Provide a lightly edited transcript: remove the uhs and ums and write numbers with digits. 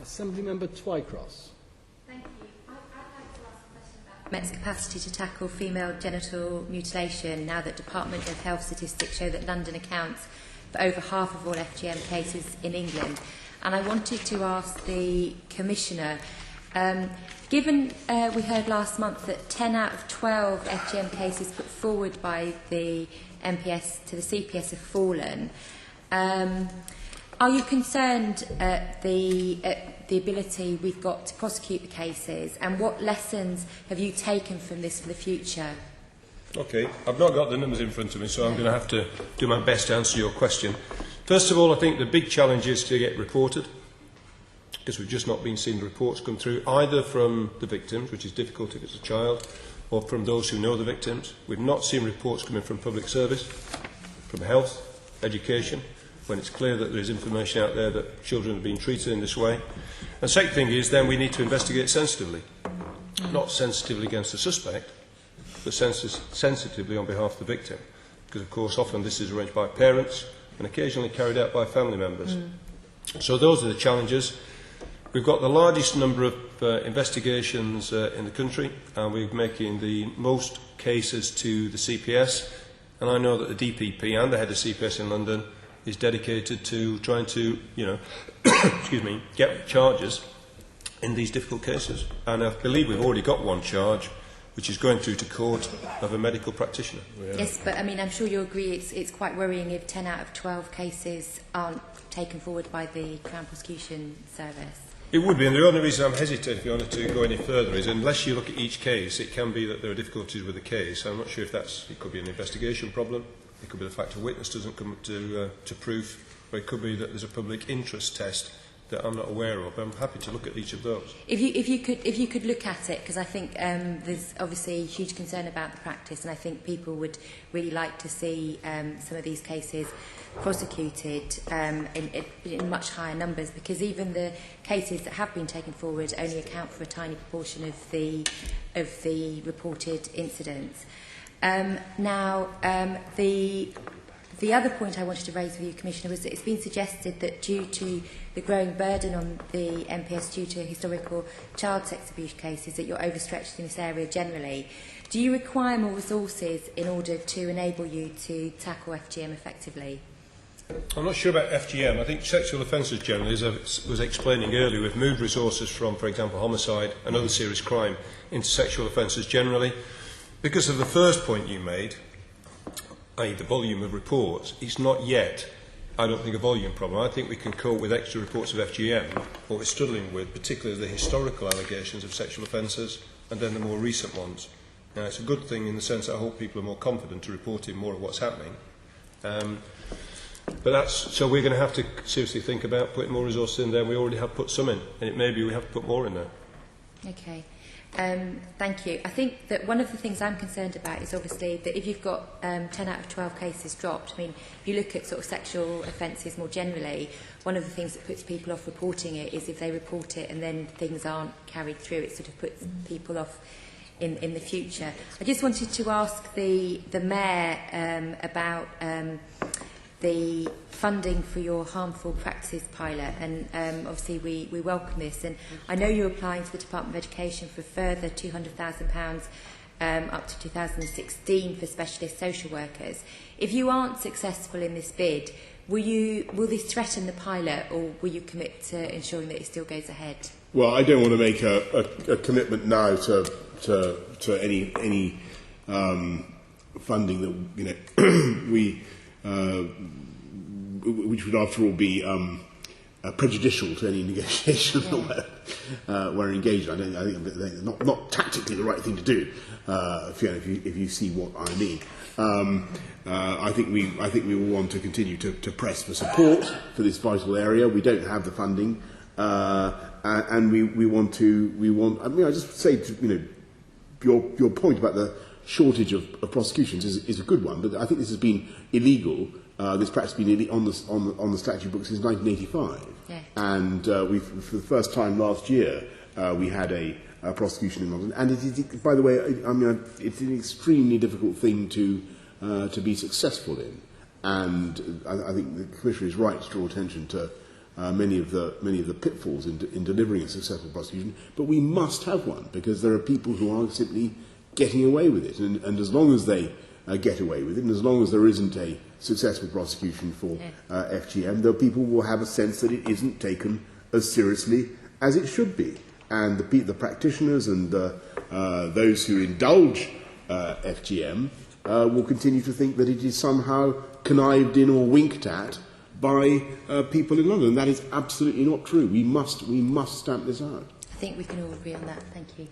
Assemblymember Twycross. Thank you. I'd like to ask a question about Met's capacity to tackle female genital mutilation now that Department of Health statistics show that London accounts for over half of all FGM cases in England. And I wanted to ask the Commissioner, given we heard last month that 10 out of 12 FGM cases put forward by the MPS to the CPS have fallen, are you concerned at the ability we've got to prosecute the cases, and what lessons have you taken from this for the future? Okay, I've not got the numbers in front of me, so I'm going to have to do my best to answer your question. First of all, I think the big challenge is to get reported, because we've just not been seeing the reports come through, either from the victims, which is difficult if it's a child, or from those who know the victims. We've not seen reports coming from public service, from health, education, when it's clear that there is information out there that children are being treated in this way. And the second thing is then we need to investigate sensitively, not sensitively against the suspect, but sensitively on behalf of the victim, because of course often this is arranged by parents and occasionally carried out by family members. So those are the challenges. We've got the largest number of investigations in the country, and we're making the most cases to the CPS, and I know that the DPP and the head of CPS in London is dedicated to trying to, excuse me, get charges in these difficult cases. And I believe we've already got one charge, which is going through to court, of a medical practitioner. Yes, but I mean, I'm sure you'll agree it's quite worrying if 10 out of 12 cases aren't taken forward by the Crown Prosecution Service. It would be, and the only reason I'm hesitating, Fiona, to go any further is unless you look at each case, it can be that there are difficulties with the case. I'm not sure if it could be an investigation problem, it could be the fact a witness doesn't come to proof, or it could be that there's a public interest test that I'm not aware of. I'm happy to look at each of those. If you could look at it, because I think there's obviously huge concern about the practice, and I think people would really like to see some of these cases prosecuted in much higher numbers, because even the cases that have been taken forward only account for a tiny proportion of the reported incidents. The other point I wanted to raise with you, Commissioner, was that it's been suggested that due to the growing burden on the MPS due to historical child sex abuse cases, that you're overstretched in this area generally. Do you require more resources in order to enable you to tackle FGM effectively? I'm not sure about FGM. I think sexual offences generally, as I was explaining earlier, we've moved resources from, for example, homicide and other serious crime into sexual offences generally. Because of the first point you made, i.e. the volume of reports, it's not yet, I don't think, a volume problem. I think we can cope with extra reports of FGM. What we're struggling with, particularly the historical allegations of sexual offences and then the more recent ones. Now, it's a good thing in the sense that I hope people are more confident to report in more of what's happening. So we're going to have to seriously think about putting more resources in there. We already have put some in, and it may be we have to put more in there. Okay. Thank you. I think that one of the things I'm concerned about is obviously that if you've got 10 out of 12 cases dropped, I mean, if you look at sort of sexual offences more generally, one of the things that puts people off reporting it is if they report it and then things aren't carried through, it sort of puts people off in the future. I just wanted to ask the Mayor about the funding for your harmful practices pilot, and obviously we welcome this, and I know you're applying to the Department of Education for a further £200,000 up to 2016 for specialist social workers. If you aren't successful in this bid, will this threaten the pilot, or will you commit to ensuring that it still goes ahead? Well, I don't want to make a commitment now to any funding that which would after all be prejudicial to any negotiation that we're engaged in. I think that's not tactically the right thing to do, Fiona, if you see what I mean. I think we will want to continue to press for support for this vital area. We don't have the funding, and we want. I mean, I just say your point about the shortage of prosecutions is a good one, but I think this has been illegal. This practice has been on the statute book since 1985, and for the first time last year we had a prosecution in London. And it is, by the way, I mean, it's an extremely difficult thing to be successful in. And I think the Commissioner is right to draw attention to many of the pitfalls in delivering a successful prosecution, but we must have one because there are people who are simply getting away with it, and as long as they get away with it, and as long as there isn't a successful prosecution for FGM, people will have a sense that it isn't taken as seriously as it should be, and the practitioners and those who indulge FGM will continue to think that it is somehow connived in or winked at by people in London. That is absolutely not true. We must stamp this out. I think we can all agree on that. Thank you.